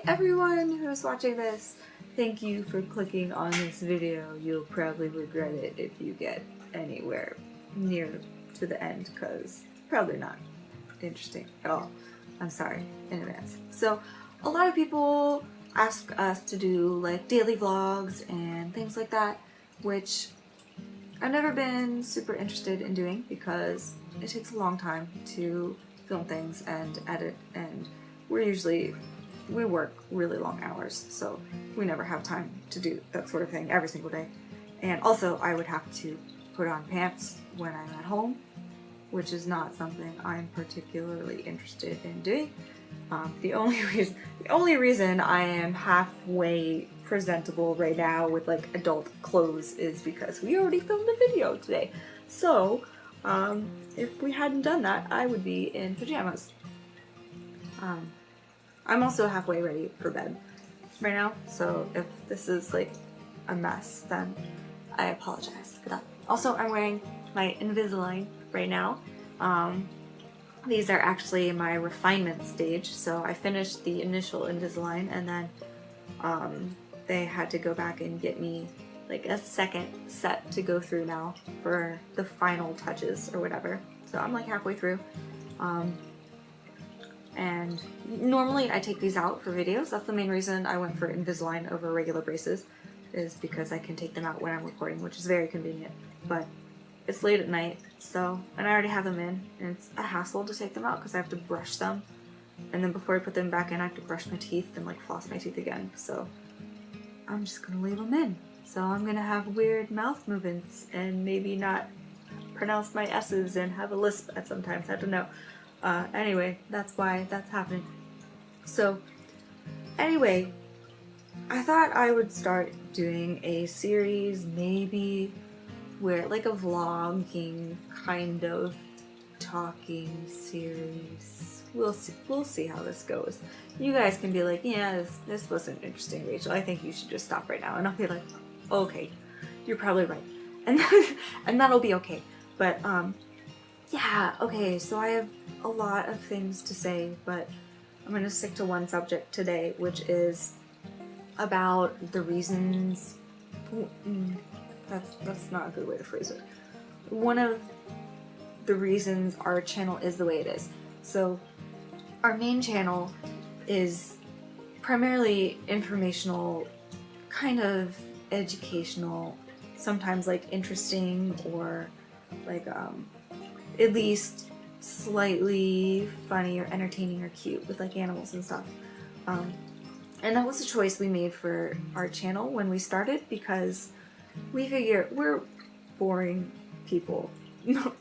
everyone who's watching this, thank you for clicking on this video. You'll probably regret it if you get anywhere near to the end, because probably not interesting at all. I'm sorry in advance. So a lot of people ask us to do like daily vlogs and things like that, which I've never been super interested in doing because it takes a long time to film things and edit, and we work really long hours, so we never have time to do that sort of thing every single day. And also I would have to put on pants when I'm at home, which is not something I'm particularly interested in doing. The only reason I am halfway presentable right now with like adult clothes is because we already filmed a video today. So if we hadn't done that, I would be in pajamas. I'm also halfway ready for bed right now, so if this is like a mess, then I apologize for that. Also, I'm wearing my Invisalign right now. These are actually my refinement stage, so I finished the initial Invisalign and then they had to go back and get me like a second set to go through now for the final touches or whatever. So I'm like halfway through. And normally I take these out for videos. That's the main reason I went for Invisalign over regular braces, is because I can take them out when I'm recording, which is very convenient. But it's late at night, so, and I already have them in, and it's a hassle to take them out because I have to brush them. And then before I put them back in, I have to brush my teeth and like floss my teeth again. So I'm just gonna leave them in. So I'm gonna have weird mouth movements and maybe not pronounce my S's and have a lisp at sometimes. I don't know. Anyway, that's why that's happening. So anyway, I thought I would start doing a series, maybe where like a vlogging kind of talking series. We'll see how this goes. You guys can be like, yeah, this wasn't interesting, Rachel. I think you should just stop right now. And I'll be like, okay, you're probably right. And that'll be okay. But yeah, okay, so I have a lot of things to say, but I'm gonna stick to one subject today, which is about the reasons. That's not a good way to phrase it. One of the reasons our channel is the way it is. So our main channel is primarily informational, kind of educational, sometimes like interesting, or like at least slightly funny or entertaining or cute with like animals and stuff. And that was a choice we made for our channel when we started, because we figure we're boring people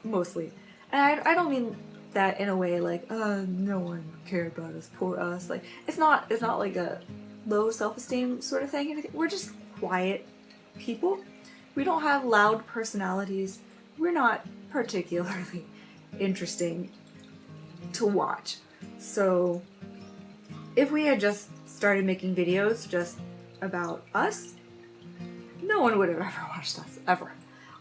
mostly. And I don't mean that in a way like, no one cared about us, poor us. Like, it's not like a low self-esteem sort of thing. We're just quiet people. We don't have loud personalities. We're not particularly interesting to watch. So if we had just started making videos just about us, no one would have ever watched us, ever.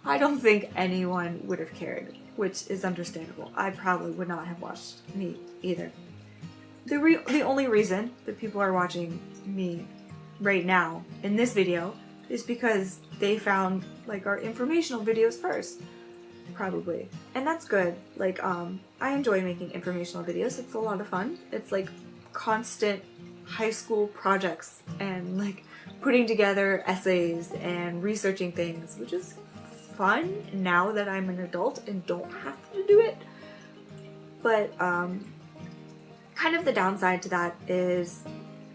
I don't think anyone would have cared, which is understandable. I probably would not have watched me either. The only reason that people are watching me right now in this video is because they found like our informational videos first, probably. And that's good. Like, I enjoy making informational videos. It's a lot of fun. It's like constant high school projects and like putting together essays and researching things, which is fun now that I'm an adult and don't have to do it. But kind of the downside to that is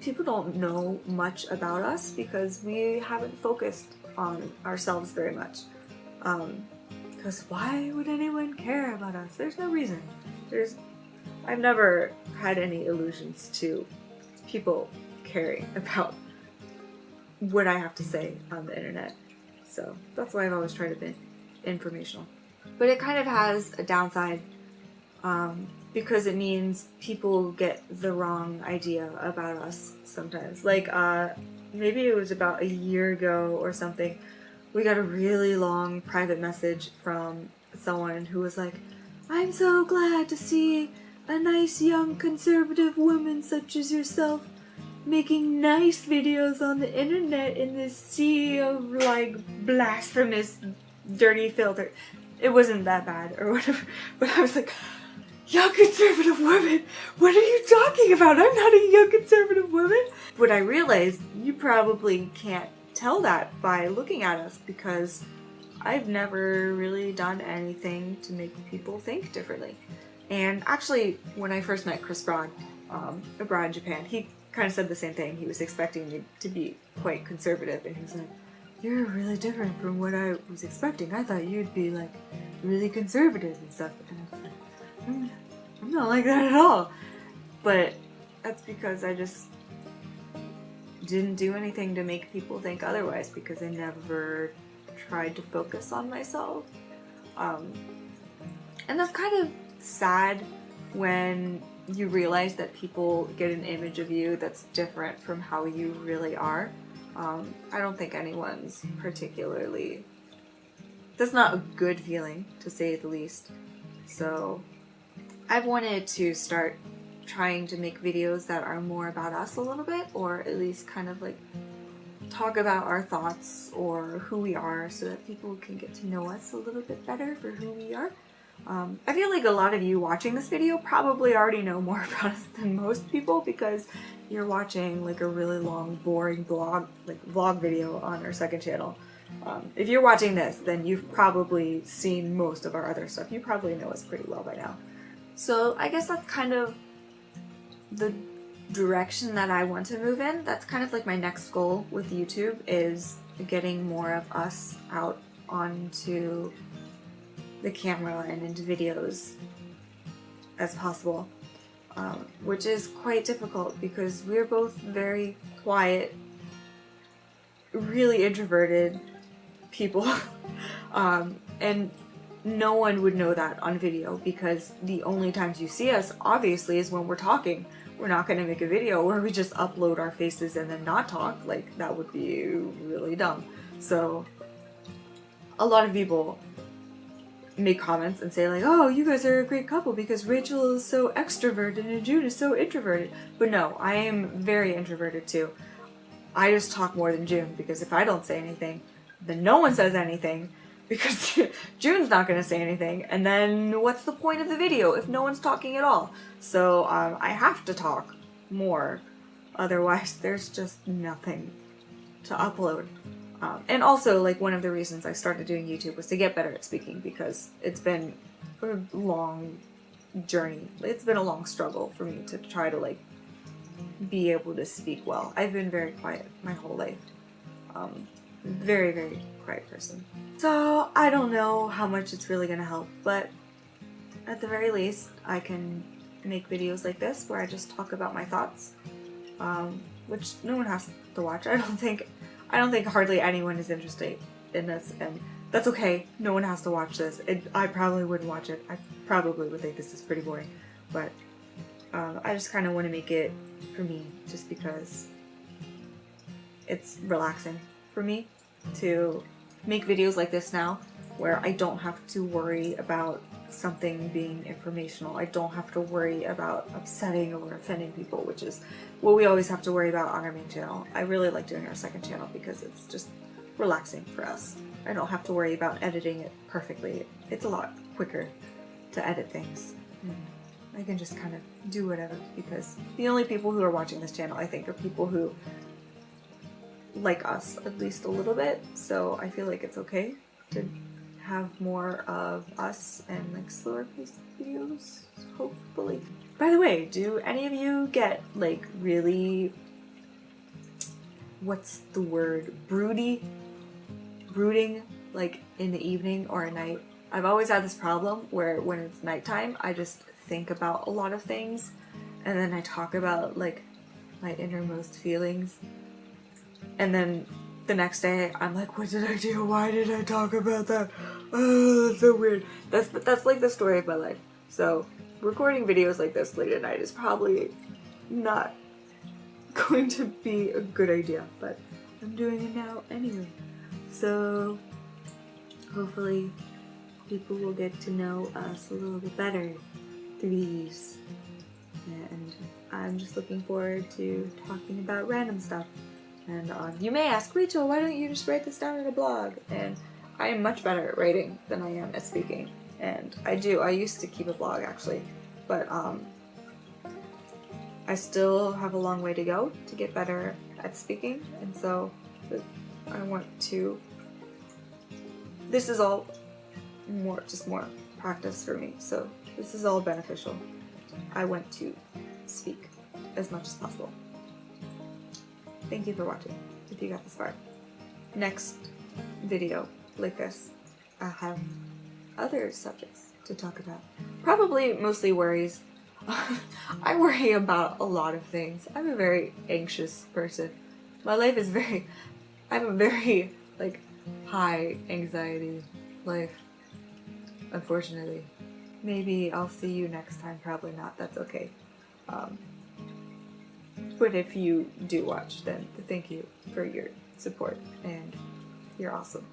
people don't know much about us because we haven't focused on ourselves very much. Because why would anyone care about us? There's no reason. I've never had any illusions to people caring about what I have to say on the internet. So that's why I've always tried to be informational. But it kind of has a downside because it means people get the wrong idea about us sometimes. Like maybe it was about a year ago or something, we got a really long private message from someone who was like, "I'm so glad to see a nice young conservative woman such as yourself making nice videos on the internet in this sea of like blasphemous dirty filter. It wasn't that bad or whatever, but I was like, young conservative woman, what are you talking about? I'm not a young conservative woman. But I realized you probably can't tell that by looking at us, because I've never really done anything to make people think differently. And actually, when I first met Chris Broad, abroad in Japan, he kind of said the same thing. He was expecting me to be quite conservative, and he was like, you're really different from what I was expecting. I thought you'd be like really conservative and stuff. And I was like, I'm not like that at all. But that's because I just didn't do anything to make people think otherwise, because I never tried to focus on myself. And that's kind of sad when you realize that people get an image of you that's different from how you really are. I don't think anyone's particularly... That's not a good feeling, to say the least. So I've wanted to start trying to make videos that are more about us a little bit, or at least kind of like talk about our thoughts or who we are, so that people can get to know us a little bit better for who we are. I feel like a lot of you watching this video probably already know more about us than most people, because you're watching like a really long, boring vlog video on our second channel. If you're watching this, then you've probably seen most of our other stuff. You probably know us pretty well by now. So I guess that's kind of the direction that I want to move in. That's kind of like my next goal with YouTube, is getting more of us out onto the camera and into videos as possible, which is quite difficult because we're both very quiet, really introverted people, and no one would know that on video, because the only times you see us obviously is when we're talking. We're not going to make a video where we just upload our faces and then not talk. Like, that would be really dumb. So a lot of people make comments and say like, oh, you guys are a great couple because Rachel is so extroverted and June is so introverted. But no, I am very introverted too. I just talk more than June, because if I don't say anything, then no one says anything, because June's not going to say anything, and then what's the point of the video if no one's talking at all? So I have to talk more, otherwise there's just nothing to upload. And also, like, one of the reasons I started doing YouTube was to get better at speaking, because it's been a long journey. It's been a long struggle for me to try to, like, be able to speak well. I've been very quiet my whole life. Very, very quiet person. So I don't know how much it's really gonna help, but at the very least, I can make videos like this where I just talk about my thoughts, which no one has to watch. I don't think hardly anyone is interested in this, and that's okay. No one has to watch this. I probably wouldn't watch it. I probably would think this is pretty boring, but I just kind of want to make it for me, just because it's relaxing for me to make videos like this now, where I don't have to worry about something being informational. I don't have to worry about upsetting or offending people, which is what we always have to worry about on our main channel. I really like doing our second channel because it's just relaxing for us. I don't have to worry about editing it perfectly. It's a lot quicker to edit things. I can just kind of do whatever, because the only people who are watching this channel, I think, are people who like us at least a little bit, so I feel like it's okay to have more of us and like slower paced videos, hopefully. By the way, do any of you get like really, what's the word, brooding like in the evening or at night? I've always had this problem where when it's nighttime, I just think about a lot of things, and then I talk about like my innermost feelings, and then the next day I'm like, what did I do? Why did I talk about that? Oh, that's so weird. That's like the story of my life. So recording videos like this late at night is probably not going to be a good idea, but I'm doing it now anyway. So hopefully people will get to know us a little bit better through these, and I'm just looking forward to talking about random stuff. And you may ask, Rachel, why don't you just write this down in a blog? And I am much better at writing than I am at speaking. And I used to keep a blog actually, but I still have a long way to go to get better at speaking, and so I want to, this is all more practice for me, so this is all beneficial. I want to speak as much as possible. Thank you for watching, if you got this far. Next video like this, I'll have other subjects to talk about. Probably mostly worries. I worry about a lot of things. I'm a very anxious person. My life is I have a very, like, high anxiety life, unfortunately. Maybe I'll see you next time, probably not, that's okay. But if you do watch, then thank you for your support, and you're awesome.